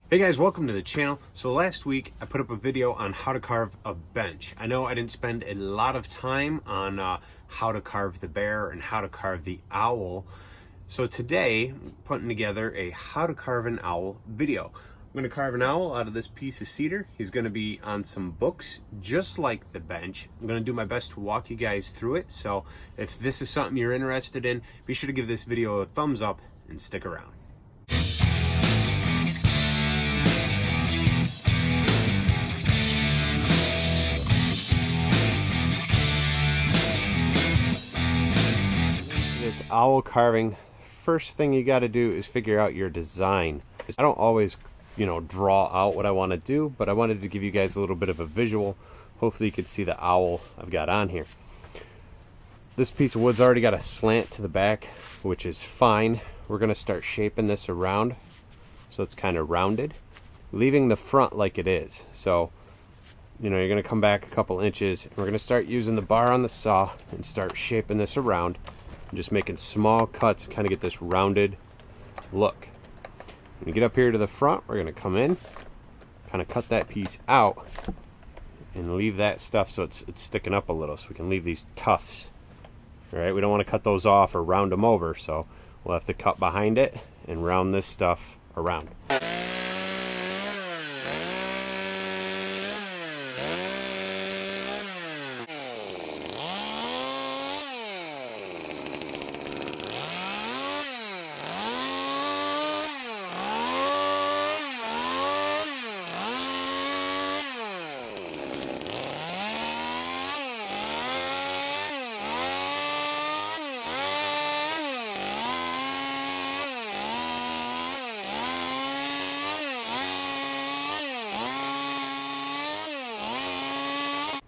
Hey guys, welcome to the channel. So last week I put up a video on how to carve a bench. I know I didn't spend a lot of time on how to carve the bear and how to carve the owl. So today I'm putting together a how to carve an owl video. I'm going to carve an owl out of this piece of cedar. He's going to be on some books just like the bench. I'm going to do my best to walk you guys through it. So if this is something you're interested in, be sure to give this video a thumbs up and stick around. This owl carving, first thing you got to do is figure out your design. I don't always, draw out what I want to do, but I wanted to give you guys a little bit of a visual. Hopefully you could see the owl I've got on here. This piece of wood's already got a slant to the back, which is fine. We're going to start shaping this around so it's kind of rounded, leaving the front like it is. So, you're going to come back a couple inches, and we're going to start using the bar on the saw and start shaping this around. Just making small cuts and kind of get this rounded look. When you get up here to the front, we're going to come in, kind of cut that piece out and leave that stuff so it's sticking up a little, so we can leave these tufts. Alright, we don't want to cut those off or round them over, so we'll have to cut behind it and round this stuff around.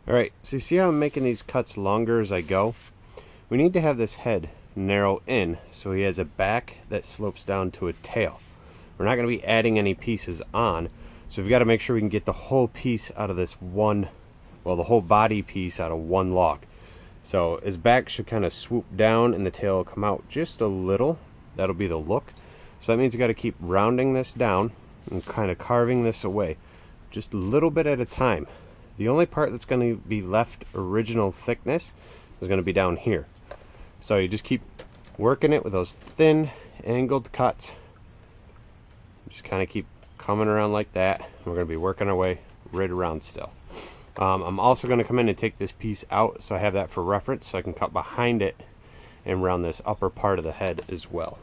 Alright, so you see how I'm making these cuts longer as I go? We need to have this head narrow in so he has a back that slopes down to a tail. We're not going to be adding any pieces on, so we've got to make sure we can get the whole piece out of this one, the whole body piece out of one log. So his back should kind of swoop down and the tail will come out just a little. That'll be the look. So that means you got to keep rounding this down and kind of carving this away just a little bit at a time. The only part that's going to be left original thickness is going to be down here. So you just keep working it with those thin angled cuts. Just kind of keep coming around like that. We're going to be working our way right around still. I'm also going to come in and take this piece out so I have that for reference so I can cut behind it and round this upper part of the head as well.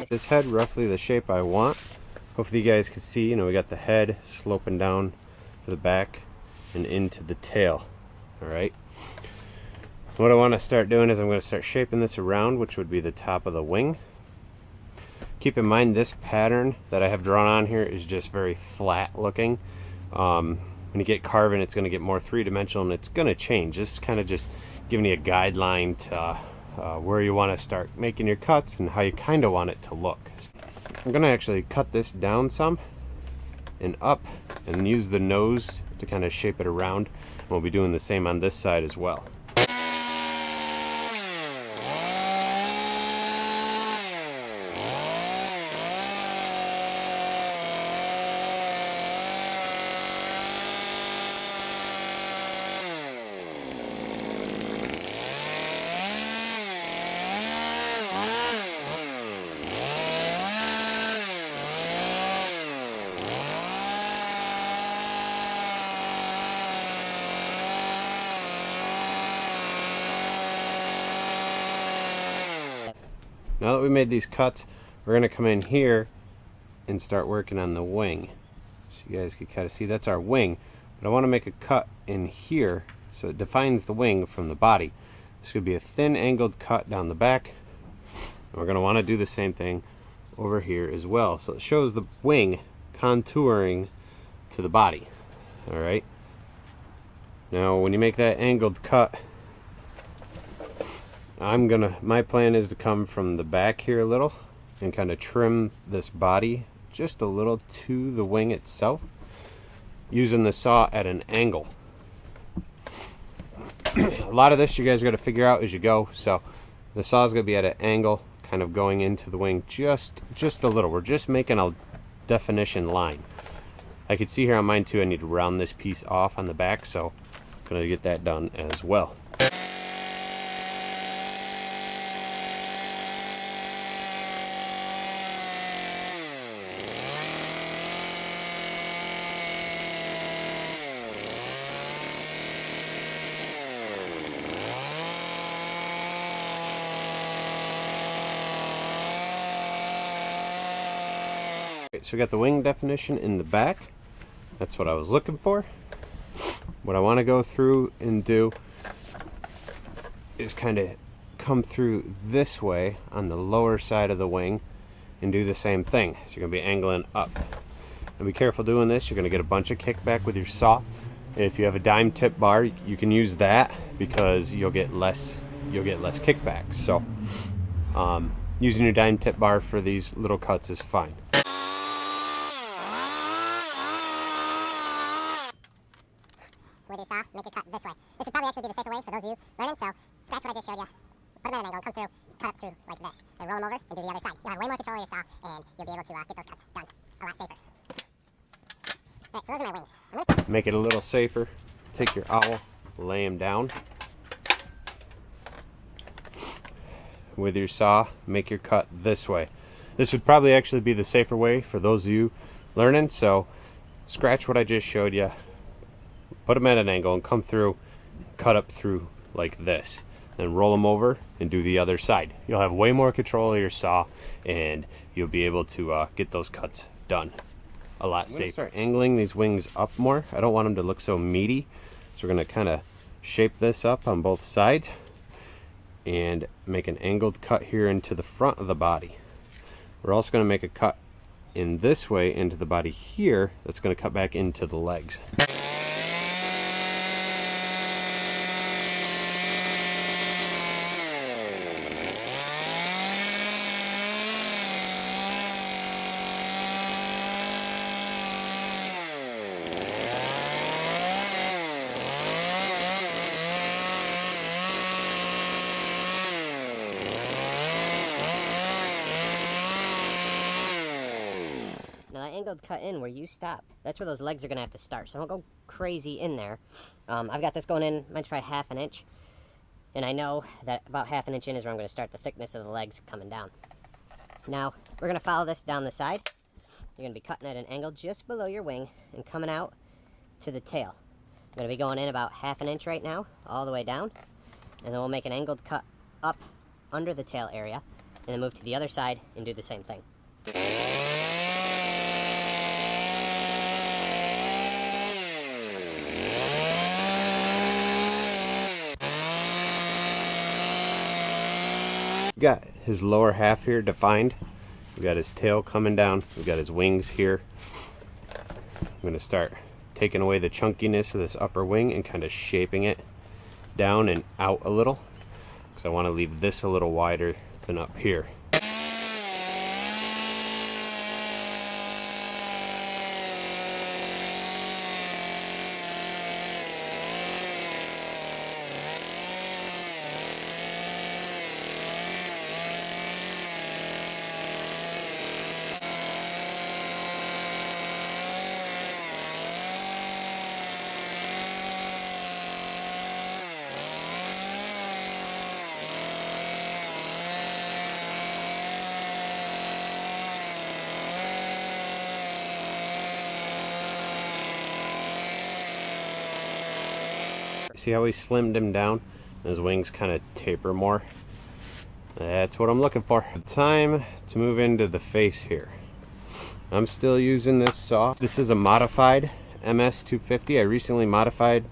This head roughly the shape I want. Hopefully you guys can see, we got the head sloping down to the back and into the tail. Alright. What I want to start doing is I'm going to start shaping this around, which would be the top of the wing. Keep in mind this pattern that I have drawn on here is just very flat looking. when you get carving, it's going to get more three-dimensional and it's going to change. This is kind of just giving you a guideline to where you want to start making your cuts and how you kind of want it to look. I'm going to actually cut this down some and up and use the nose to kind of shape it around. And we'll be doing the same on this side as well. Now that we made these cuts, we're going to come in here and start working on the wing. So you guys can kind of see that's our wing. But I want to make a cut in here so it defines the wing from the body. This could be a thin angled cut down the back. And we're going to want to do the same thing over here as well. So it shows the wing contouring to the body. Alright. Now when you make that angled cut, my plan is to come from the back here a little and kind of trim this body just a little to the wing itself using the saw at an angle. A lot of this you guys got to figure out as you go, so the saw is going to be at an angle kind of going into the wing just a little. We're just making a definition line. I can see here on mine too I need to round this piece off on the back, so I'm going to get that done as well. So we got the wing definition in the back. That's what I was looking for. What I want to go through and do is kind of come through this way on the lower side of the wing and do the same thing. So you're going to be angling up. And be careful doing this. You're going to get a bunch of kickback with your saw. If you have a dime tip bar, you can use that because you'll get less kickback. So using your dime tip bar for these little cuts is fine. With your saw, make your cut this way. This would probably actually be the safer way for those of you learning, so scratch what I just showed you, put them at an angle, come through, cut up through like this, then roll them over and do the other side. You'll have way more control of your saw, and you'll be able to get those cuts done a lot safer. Alright, so those are my wings. Make it a little safer. Take your owl, lay him down. With your saw, make your cut this way. This would probably actually be the safer way for those of you learning, so scratch what I just showed you. Put them at an angle and come through, cut up through like this. Then roll them over and do the other side. You'll have way more control of your saw and you'll be able to get those cuts done a lot safer. Start angling these wings up more. I don't want them to look so meaty. So we're going to kind of shape this up on both sides and make an angled cut here into the front of the body. We're also going to make a cut in this way into the body here that's going to cut back into the legs. Now that angled cut in where you stop, that's where those legs are going to have to start. So don't go crazy in there. I've got this going in, mine's probably 1/2 inch. And I know that about 1/2 inch in is where I'm going to start the thickness of the legs coming down. Now, we're going to follow this down the side. You're going to be cutting at an angle just below your wing and coming out to the tail. I'm going to be going in about 1/2 inch right now, all the way down. And then we'll make an angled cut up under the tail area, and then move to the other side and do the same thing. We've got his lower half here defined. We've got his tail coming down. We've got his wings here. I'm going to start taking away the chunkiness of this upper wing and kind of shaping it down and out a little, because I want to leave this a little wider than up here. See how we slimmed him down? His wings kind of taper more. That's what I'm looking for. Time to move into the face here. I'm still using this saw. This is a modified MS 250. I recently modified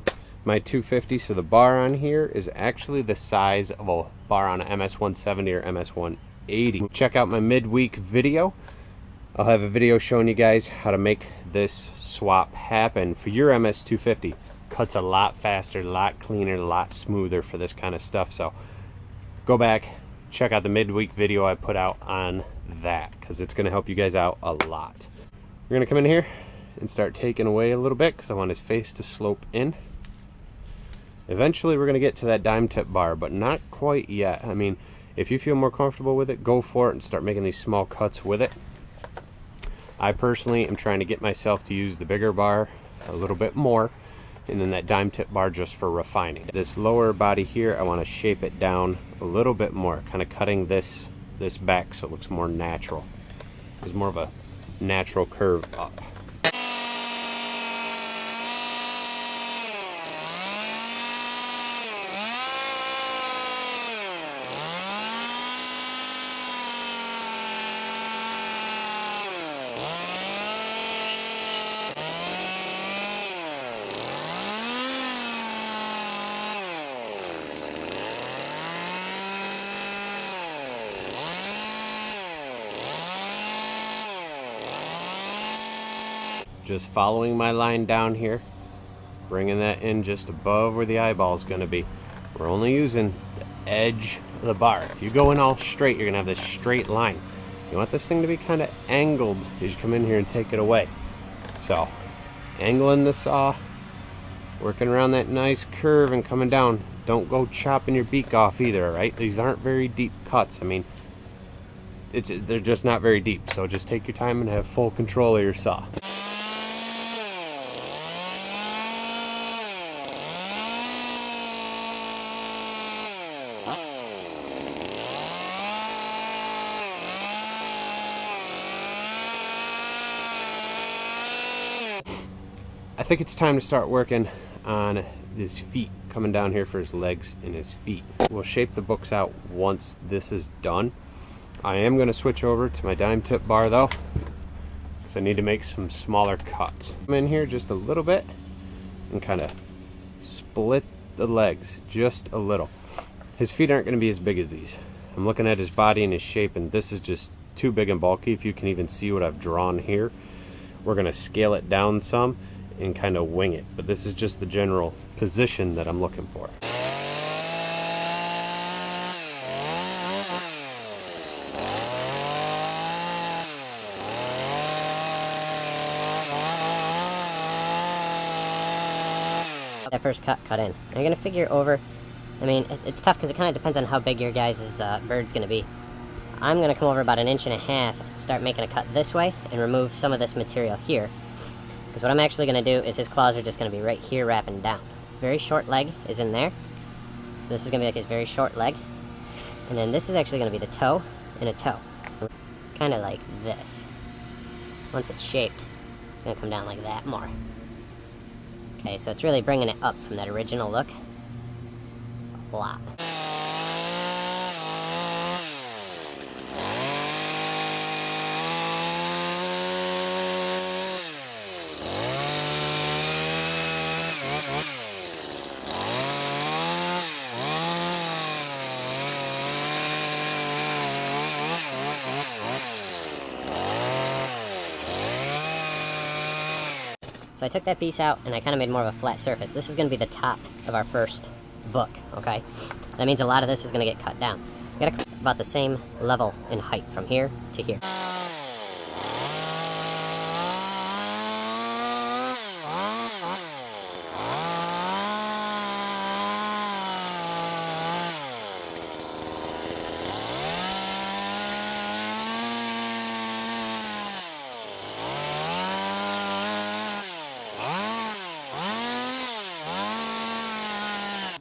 my 250, so the bar on here is actually the size of a bar on a MS 170 or MS 180. Check out my midweek video. I'll have a video showing you guys how to make this swap happen for your MS 250. Cuts a lot faster, a lot cleaner, a lot smoother for this kind of stuff. So go back, check out the midweek video I put out on that, because it's going to help you guys out a lot. We're going to come in here and start taking away a little bit, because I want his face to slope in. Eventually we're going to get to that dime tip bar, but not quite yet. I mean, if you feel more comfortable with it, go for it and start making these small cuts with it. I personally am trying to get myself to use the bigger bar a little bit more, and then that dime tip bar just for refining. This lower body here, I want to shape it down a little bit more, kind of cutting this back so it looks more natural. There's more of a natural curve up. Just following my line down here, bringing that in just above where the eyeball is going to be. We're only using the edge of the bar. If you go in all straight, you're going to have this straight line. You want this thing to be kind of angled as you come in here and take it away. So, angling the saw, working around that nice curve and coming down. Don't go chopping your beak off either, alright? These aren't very deep cuts. I mean, they're just not very deep. So just take your time and have full control of your saw. I think it's time to start working on his feet, coming down here for his legs and his feet. We'll shape the books out once this is done. I am going to switch over to my dime tip bar though, because I need to make some smaller cuts. Come in here just a little bit and kind of split the legs just a little. His feet aren't going to be as big as these. I'm looking at his body and his shape, and this is just too big and bulky. If you can even see what I've drawn here, we're going to scale it down some and kind of wing it, but this is just the general position that I'm looking for. That first cut in. I'm going to figure over, I mean, it's tough because it kind of depends on how big your guys' bird's going to be. I'm going to come over about 1.5 inches, start making a cut this way, and remove some of this material here. Because what I'm actually going to do is his claws are just going to be right here wrapping down. His very short leg is in there. So this is going to be like his very short leg. And then this is actually going to be the toe and a toe. Kind of like this. Once it's shaped, it's going to come down like that more. Okay, so it's really bringing it up from that original look a lot. So So I took that piece out and I kind of made more of a flat surface. This is going to be the top of our first book, okay? That means a lot of this is going to get cut down. We got to about the same level in height from here to here.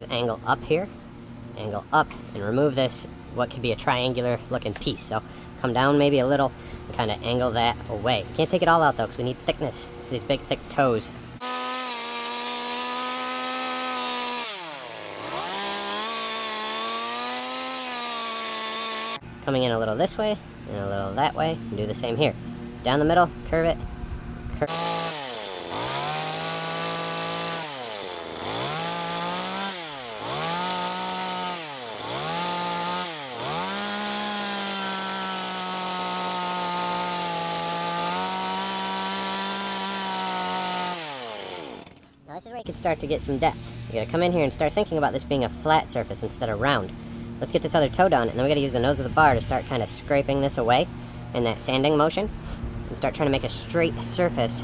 Angle up here, angle up, and remove this, what could be a triangular looking piece. So come down maybe a little and kind of angle that away. Can't take it all out though, because we need thickness for these big thick toes. Coming in a little this way and a little that way, and do the same here. Down the middle, curve it, curve. Now this is where you can start to get some depth. You gotta come in here and start thinking about this being a flat surface instead of round. Let's get this other toe done, and then we gotta use the nose of the bar to start kind of scraping this away in that sanding motion, and start trying to make a straight surface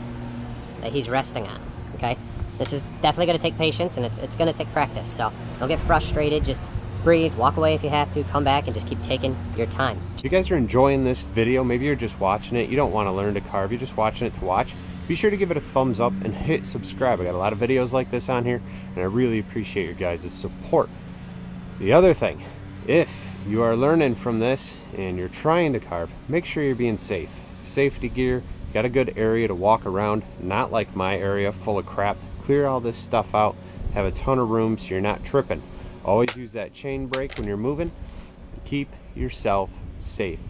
that he's resting on, okay? This is definitely gonna take patience, and it's gonna take practice, so don't get frustrated, just breathe, walk away if you have to, come back, and just keep taking your time. If you guys are enjoying this video, maybe you're just watching it, you don't want to learn to carve, you're just watching it to watch, be sure to give it a thumbs up and hit subscribe. I got a lot of videos like this on here, and I really appreciate your guys' support. The other thing, if you are learning from this and you're trying to carve, make sure you're being safe. Safety gear, got a good area to walk around, not like my area full of crap. Clear all this stuff out, have a ton of room so you're not tripping. Always use that chain brake when you're moving. Keep yourself safe.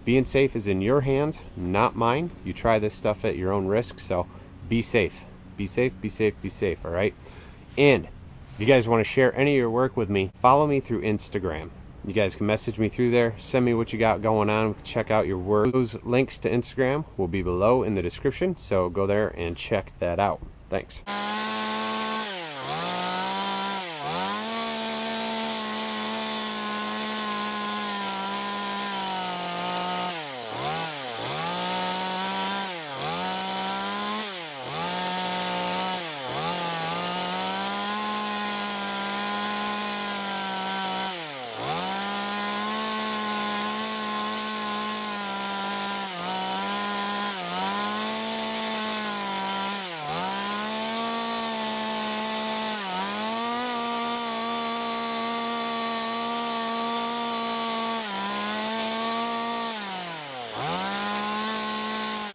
Being safe is in your hands, not mine. You try this stuff at your own risk, so be safe. Be safe, be safe, be safe, all right? And if you guys want to share any of your work with me, follow me through Instagram. You guys can message me through there, send me what you got going on, check out your work. Those links to Instagram will be below in the description, so go there and check that out. Thanks.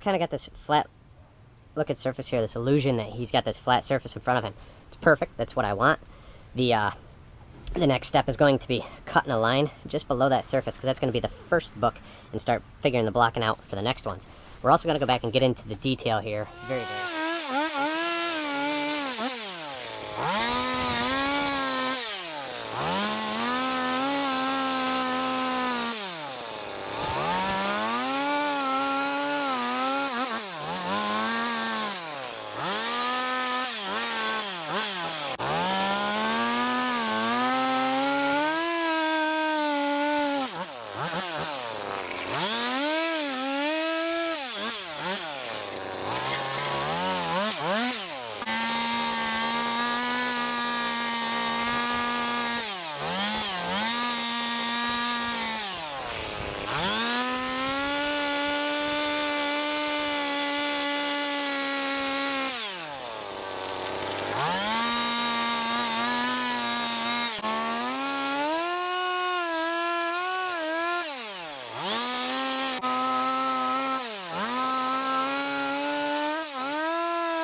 Kind of got this flat looking surface here, this illusion that he's got this flat surface in front of him. It's perfect, that's what I want. The next step is going to be cutting a line just below that surface, because that's going to be the first book, and start figuring the blocking out for the next ones. We're also going to go back and get into the detail here very.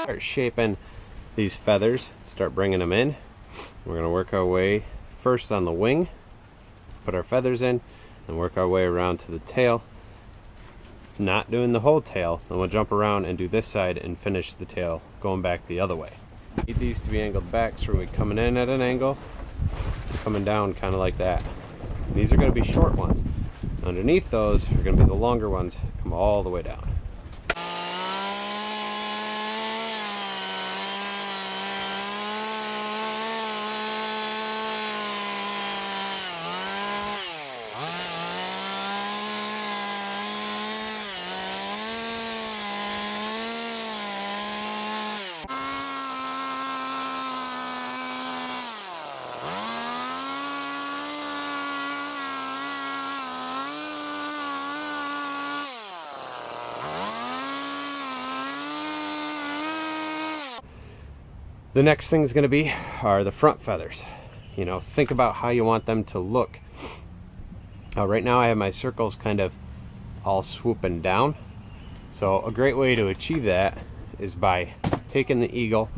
Start shaping these feathers, start bringing them in. We're going to work our way first on the wing, put our feathers in, and work our way around to the tail. Not doing the whole tail, then we'll jump around and do this side and finish the tail going back the other way. Need these to be angled back, so we're coming in at an angle, coming down kind of like that. These are going to be short ones. Underneath those are going to be the longer ones, come all the way down. The next thing's going to be are the front feathers. You know, think about how you want them to look. Right now I have my circles kind of all swooping down. So a great way to achieve that is by taking the eagle.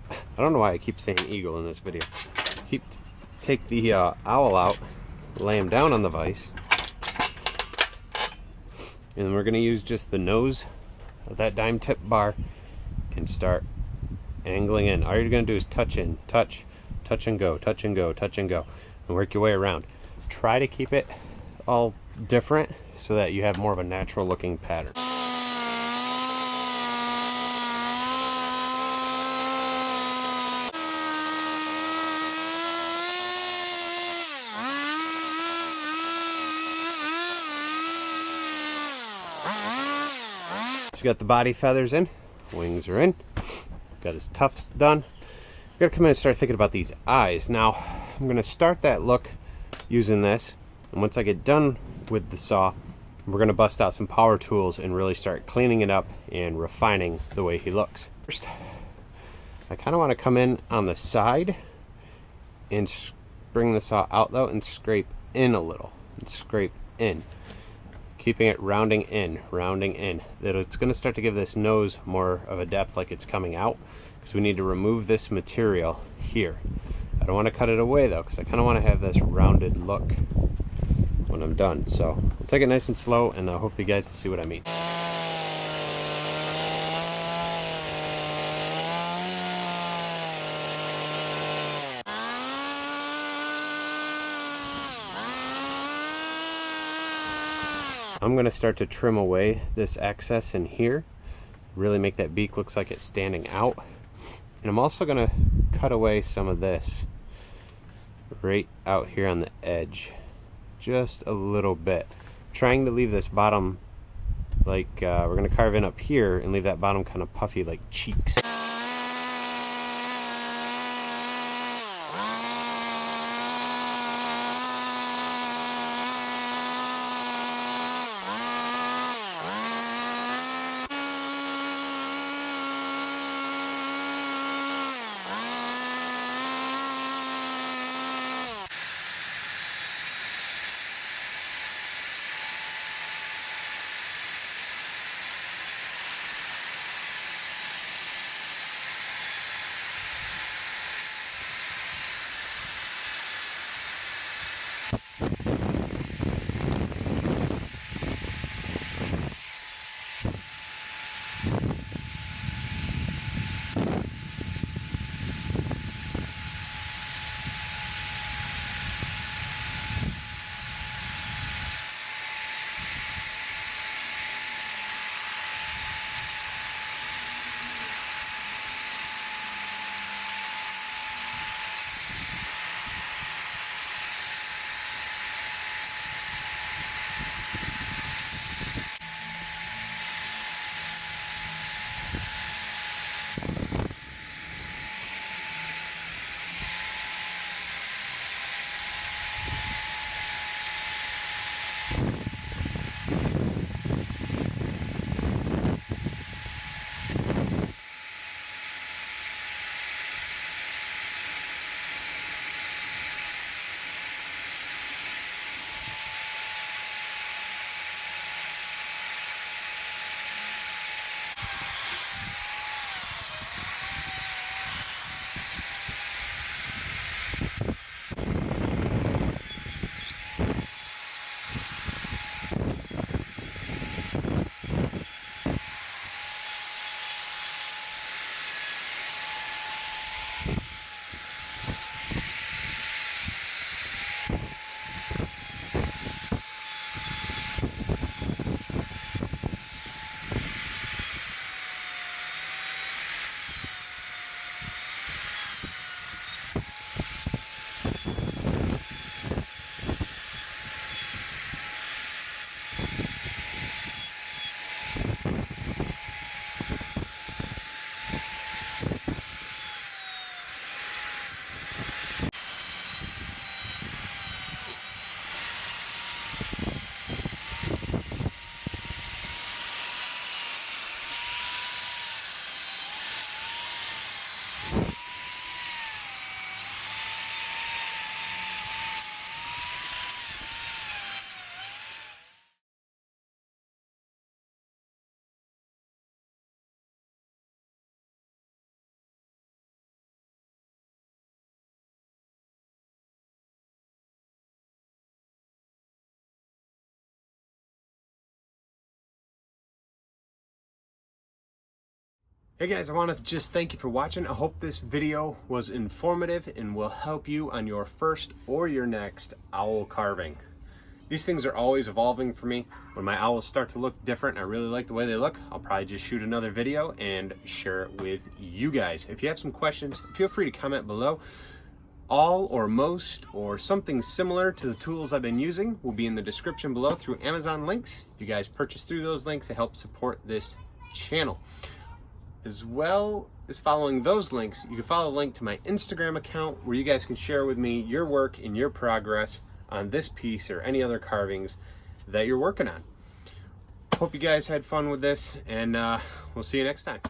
I don't know why I keep saying eagle in this video. Take the owl out, lay him down on the vise, and then we're going to use just the nose of that dime tip bar and start angling in. All you're going to do is touch in, touch and go, touch and go, touch and go, and work your way around. Try to keep it all different so that you have more of a natural looking pattern. So you got the body feathers in, wings are in, got his tufts done. We're gonna come in and start thinking about these eyes. Now, I'm gonna start that look using this, and once I get done with the saw, we're gonna bust out some power tools and really start cleaning it up and refining the way he looks. First, I kind of want to come in on the side and bring the saw out though and scrape in a little, and scrape in. Keeping it rounding in, rounding in. That it's going to start to give this nose more of a depth like it's coming out, because we need to remove this material here. I don't want to cut it away though, because I kind of want to have this rounded look when I'm done. So I'll take it nice and slow, and hopefully you guys will see what I mean. I'm going to start to trim away this excess in here, really make that beak looks like it's standing out. And I'm also going to cut away some of this right out here on the edge, just a little bit, trying to leave this bottom like we're going to carve in up here and leave that bottom kind of puffy like cheeks. Hey guys, I want to just thank you for watching. I hope this video was informative and will help you on your first or your next owl carving. These things are always evolving for me. When my owls start to look different, I really like the way they look, I'll probably just shoot another video and share it with you guys. If you have some questions, feel free to comment below. All or most or something similar to the tools I've been using will be in the description below through Amazon links. If you guys purchase through those links, to help support this channel. As well as following those links, you can follow a link to my Instagram account where you guys can share with me your work and your progress on this piece or any other carvings that you're working on. Hope you guys had fun with this, and we'll see you next time.